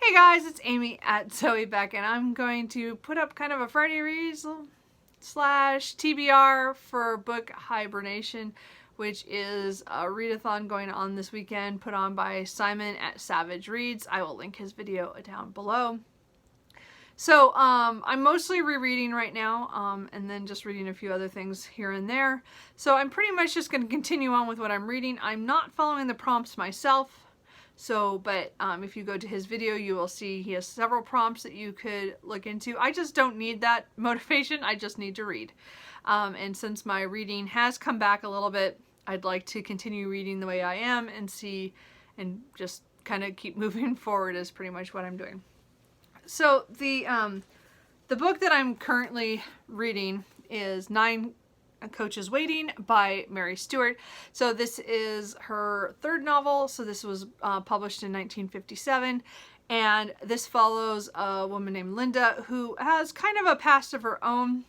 Hey guys, it's Amy at Zoe Beck, and I'm going to put up kind of a Friday Reads slash TBR for Book HiBearNation, which is a readathon going on this weekend, put on by Simon at SavidgeReads. I will link his video down below. So I'm mostly rereading right now, and then just reading a few other things here and there. So I'm pretty much just going to continue on with what I'm reading. I'm not following the prompts myself. So, but if you go to his video, you will see he has several prompts that you could look into. I just don't need that motivation. I just need to read. And since my reading has come back a little bit, I'd like to continue reading the way I am and see, and just kind of keep moving forward is pretty much what I'm doing. So the book that I'm currently reading is 9 Coaches Waiting by Mary Stewart. So this is her third novel. So this was published in 1957, and this follows a woman named Linda who has kind of a past of her own,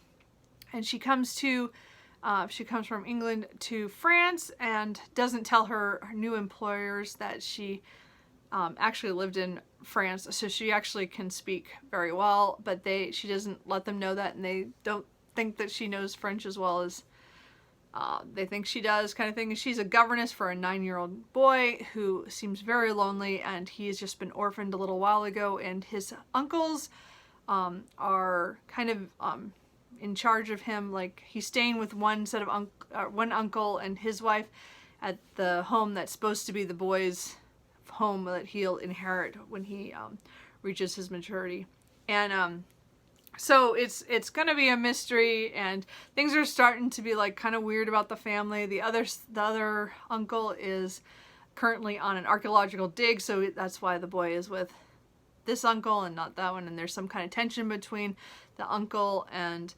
and she comes from England to France and doesn't tell her new employers that she actually lived in France. So she actually can speak very well, but she doesn't let them know that, and they don't think that she knows French as well as they think she does, kind of thing. And she's a governess for a 9-year-old boy who seems very lonely, and he's just been orphaned a little while ago, and his uncles are kind of in charge of him. Like, he's staying with one uncle and his wife at the home that's supposed to be the boy's home that he'll inherit when he reaches his maturity. And so it's gonna be a mystery, and things are starting to be like kind of weird about the family. The other uncle is currently on an archaeological dig, so that's why the boy is with this uncle and not that one. And there's some kind of tension between the uncle and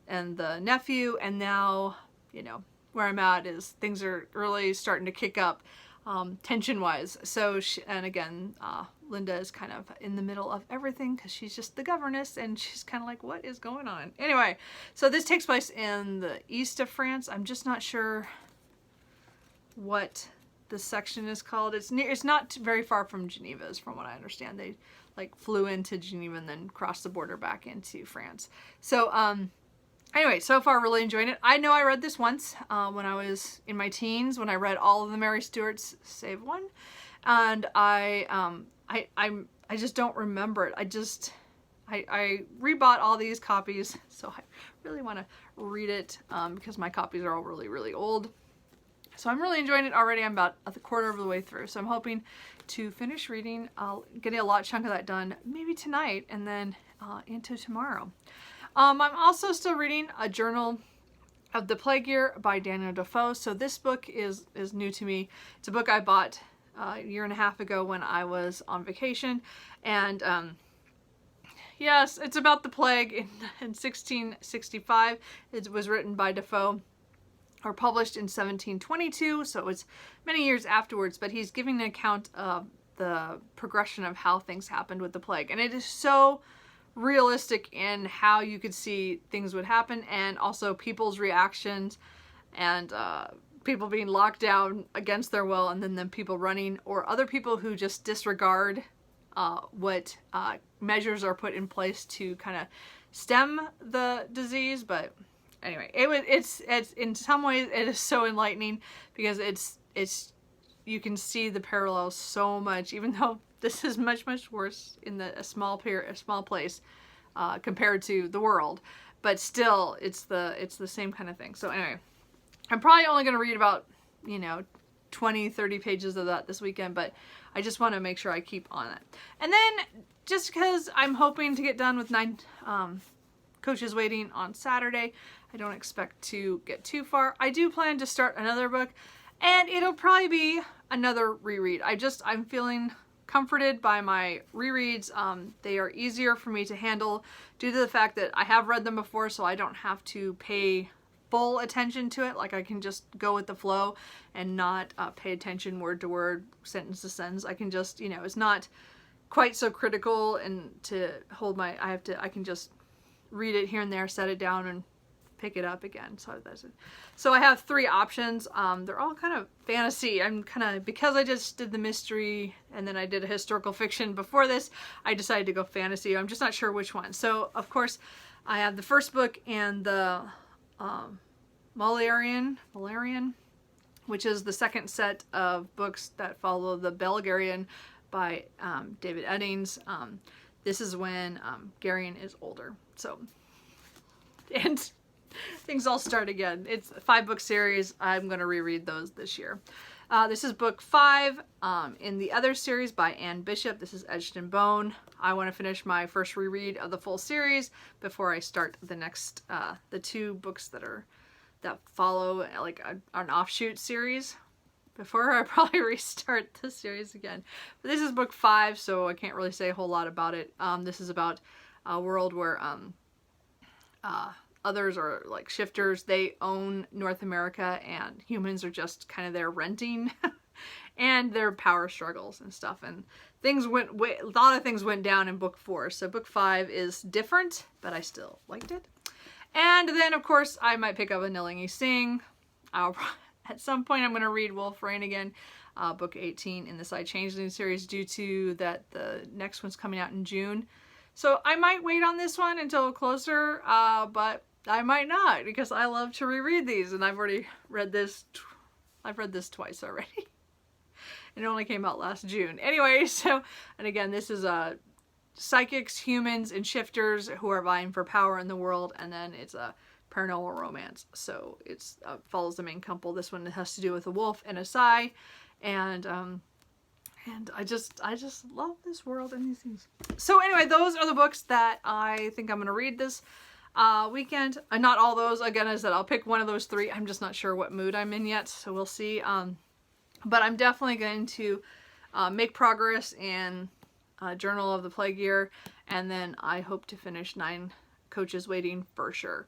the nephew. And now, you know, where I'm at is things are really starting to kick up tension-wise. So and again, Linda is kind of in the middle of everything because she's just the governess, and she's kind of like, what is going on? Anyway, so this takes place in the east of France. I'm just not sure what the section is called. It's not very far from Geneva, from what I understand. They like flew into Geneva and then crossed the border back into France. So anyway, so far really enjoying it. I know I read this once when I was in my teens, when I read all of the Mary Stewart's save one, and I just don't remember it. I rebought all these copies, so I really want to read it because my copies are all really, really old. So I'm really enjoying it already. I'm about a quarter of the way through, so I'm hoping to finish reading. I'll get a lot chunk of that done maybe tonight, and then into tomorrow. I'm also still reading A Journal of the Plague Year by Daniel Defoe. So this book is new to me. It's a book I bought a year and a half ago when I was on vacation. And yes, it's about the plague in 1665. It was written by Defoe, or published in 1722. So it's many years afterwards, but he's giving an account of the progression of how things happened with the plague. And it is so realistic in how you could see things would happen, and also people's reactions, and people being locked down against their will, and then people running, or other people who just disregard what measures are put in place to kind of stem the disease. But anyway, it's in some ways it is so enlightening, because it's you can see the parallels so much, even though this is much worse in a small place compared to the world, but still it's the same kind of thing. So anyway, I'm probably only going to read about 20-30 pages of that this weekend, but I just want to make sure I keep on it. And then, just because I'm hoping to get done with 9 Coaches Waiting on Saturday, I don't expect to get too far. I do plan to start another book, and it'll probably be another reread. I'm feeling comforted by my rereads. They are easier for me to handle due to the fact that I have read them before, so I don't have to pay full attention to it. Like, I can just go with the flow and not pay attention word to word, sentence to sentence. I can just, it's not quite so critical, and to hold I can just read it here and there, set it down, and pick it up again. So I have 3 options. They're all kind of fantasy. I'm kind of, because I just did the mystery and then I did a historical fiction before this, I decided to go fantasy. I'm just not sure which one. So of course I have the first book and the Malarian, which is the second set of books that follow the Belgarian by David Eddings. This is when Garion is older. So, and things all start again. It's a 5-book series. I'm going to reread those this year. This is book 5 in the other series by Anne Bishop. This is Edged in Bone. I want to finish my first reread of the full series before I start the next, the 2 books that follow like an offshoot series before I probably restart the series again. But this is book 5, so I can't really say a whole lot about it. This is about a world where others are like shifters. They own North America and humans are just kind of there renting and their power struggles and stuff. And things a lot of things went down in book 4. So book 5 is different, but I still liked it. And then, of course, I might pick up a Nillingi Sing. At some point, I'm going to read Wolf Rain again, book 18 in the Side Changeling series, due to that the next one's coming out in June. So I might wait on this one until closer, but I might not, because I love to reread these, and I've already read this. I've read this twice already. It only came out last June. Anyway, so, and again, this is psychics, humans, and shifters who are vying for power in the world, and then it's a paranormal romance. So it's follows the main couple. This one has to do with a wolf and a Psy, and I just love this world and these things. So anyway, those are the books that I think I'm gonna read this weekend. Not all those. Again, as I said, I'll pick one of those 3. I'm just not sure what mood I'm in yet, so we'll see. But I'm definitely going to make progress in Journal of the Plague Year, and then I hope to finish 9 Coaches Waiting for sure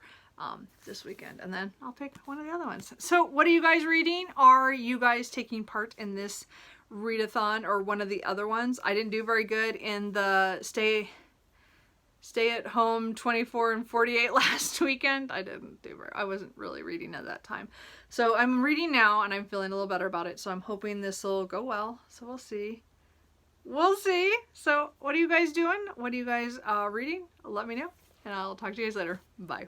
this weekend, and then I'll pick one of the other ones. So what are you guys reading? Are you guys taking part in this readathon or one of the other ones? I didn't do very good in the stay at home 24 and 48 last weekend. I wasn't really reading at that time. So I'm reading now and I'm feeling a little better about it. So I'm hoping this will go well. So we'll see. We'll see. So what are you guys doing? What are you guys reading? Let me know, and I'll talk to you guys later. Bye.